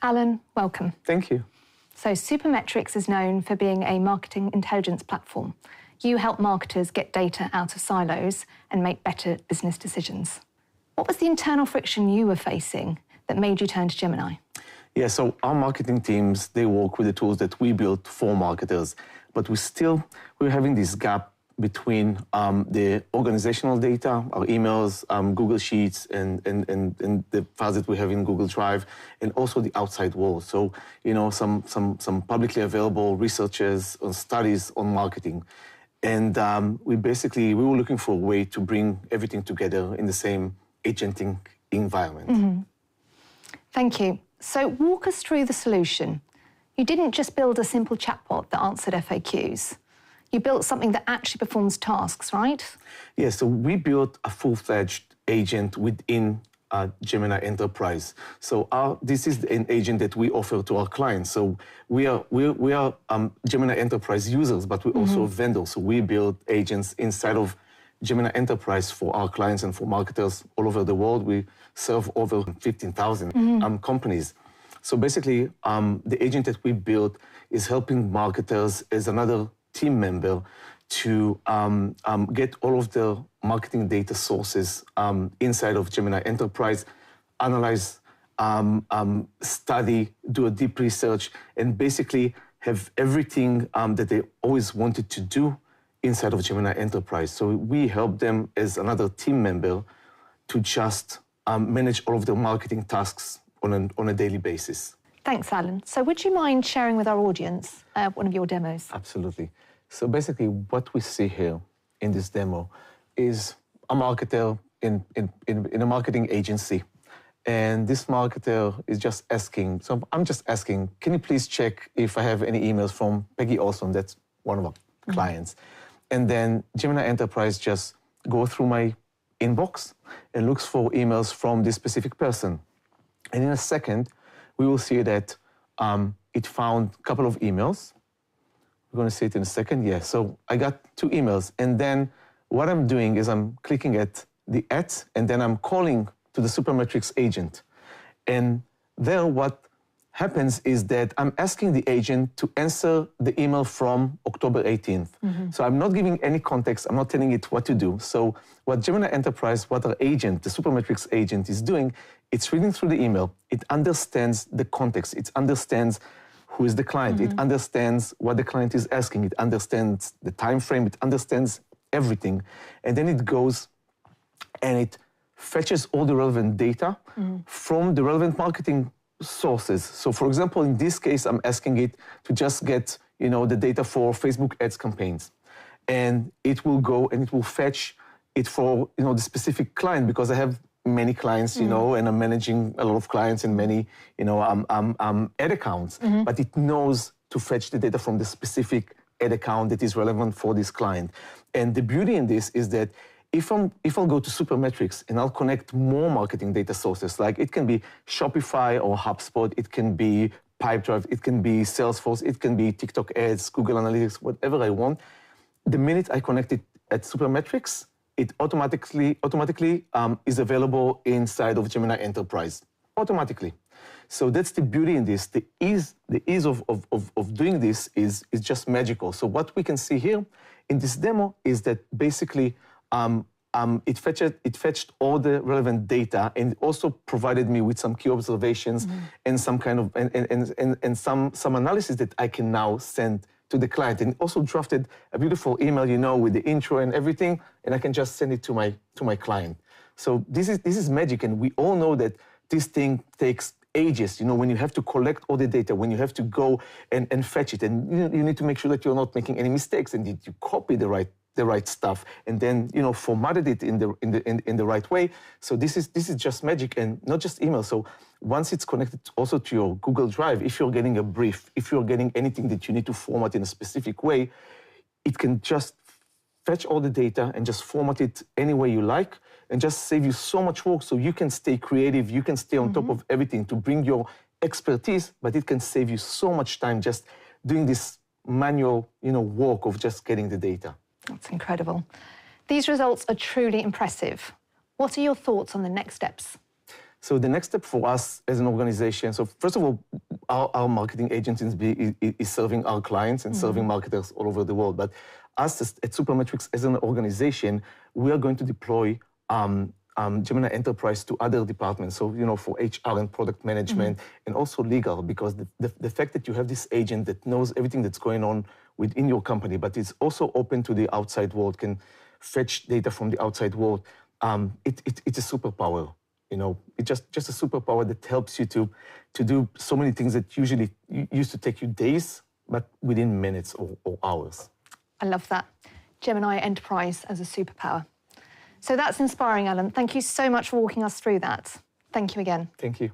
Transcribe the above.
Alon, welcome. Thank you. So Supermetrics is known for being a marketing intelligence platform. You help marketers get data out of silos and make better business decisions. What was the internal friction you were facing that made you turn to Gemini? Yeah, so our marketing teams, they work with the tools that we built for marketers, but we're having this gap between the organizational data, our emails, Google Sheets, and the files that we have in Google Drive, and also the outside world. So, you know, some publicly available researches or studies on marketing. And we were looking for a way to bring everything together in the same agentic environment. Mm-hmm. Thank you. So walk us through the solution. You didn't just build a simple chatbot that answered FAQs. You built something that actually performs tasks, right? Yeah, so we built a full-fledged agent within Gemini Enterprise. So this is an agent that we offer to our clients. So we are Gemini Enterprise users, but we're also vendors. So we build agents inside of Gemini Enterprise for our clients and for marketers all over the world. We serve over 15,000 companies. So basically, the agent that we built is helping marketers as another team member to get all of the marketing data sources inside of Gemini Enterprise, analyze, study, do a deep research, and basically have everything that they always wanted to do inside of Gemini Enterprise. So we help them as another team member to just manage all of the marketing tasks on a daily basis. Thanks, Alon. So would you mind sharing with our audience one of your demos? Absolutely. So basically what we see here in this demo is a marketer in a marketing agency. And this marketer is just asking, so I'm just asking, can you please check if I have any emails from Peggy Olson? That's one of our clients. And then Gemini Enterprise just go through my inbox and looks for emails from this specific person. And in a second, we will see that it found a couple of emails. We're going to see it in a second. Yeah, so I got 2 emails. And then what I'm doing is I'm clicking at the ads, and then I'm calling to the Supermetrics agent. And there what happens is that I'm asking the agent to answer the email from October 18th. So I'm not giving any context. I'm not telling it what to do. So what Gemini Enterprise, what our agent, the Supermetrics agent is doing, it's reading through the email. It understands the context. It understands who is the client. It understands what the client is asking. It understands the time frame. It understands everything. And then it goes and it fetches all the relevant data from the relevant marketing sources. So for example, in this case, I'm asking it to just get, you know, the data for Facebook ads campaigns. And it will go and it will fetch it for, you know, the specific client, because I have many clients, you know, and I'm managing a lot of clients and many, you know, ad accounts. But it knows to fetch the data from the specific ad account that is relevant for this client. And the beauty in this is that if I'll go to Supermetrics and I'll connect more marketing data sources, like it can be Shopify or HubSpot, it can be Pipedrive, it can be Salesforce, it can be TikTok ads, Google Analytics, whatever I want. The minute I connect it at Supermetrics, it automatically is available inside of Gemini Enterprise, automatically. So that's the beauty in this. The ease of doing this is just magical. So what we can see here in this demo is that basically it fetched all the relevant data, and it also provided me with some key observations and some kind of and some analysis that I can now send to the client, and also drafted a beautiful email, you know, with the intro and everything, and I can just send it to my client. So this is magic, and we all know that this thing takes ages, you know, when you have to collect all the data, when you have to go and fetch it, and you need to make sure that you're not making any mistakes, and you copy the right stuff, and then, you know, formatted it in the right way. So this is just magic, and not just email. So once it's connected also to your Google Drive, if you're getting a brief, if you're getting anything that you need to format in a specific way, it can just fetch all the data and just format it any way you like, and just save you so much work. So you can stay creative, you can stay on top of everything to bring your expertise, but it can save you so much time just doing this manual, you know, work of just getting the data. That's incredible. These results are truly impressive. What are your thoughts on the next steps? So the next step for us as an organization, so first of all, our marketing agency is serving our clients and serving marketers all over the world. But us at Supermetrics as an organization, we are going to deploy Gemini Enterprise to other departments. So, for HR and product management and also legal, because the fact that you have this agent that knows everything that's going on within your company, but it's also open to the outside world, can fetch data from the outside world, it's a superpower. It's just a superpower that helps you to do so many things that usually used to take you days, but within minutes or hours. I love that. Gemini Enterprise as a superpower. So that's inspiring, Alon. Thank you so much for walking us through that. Thank you again. Thank you.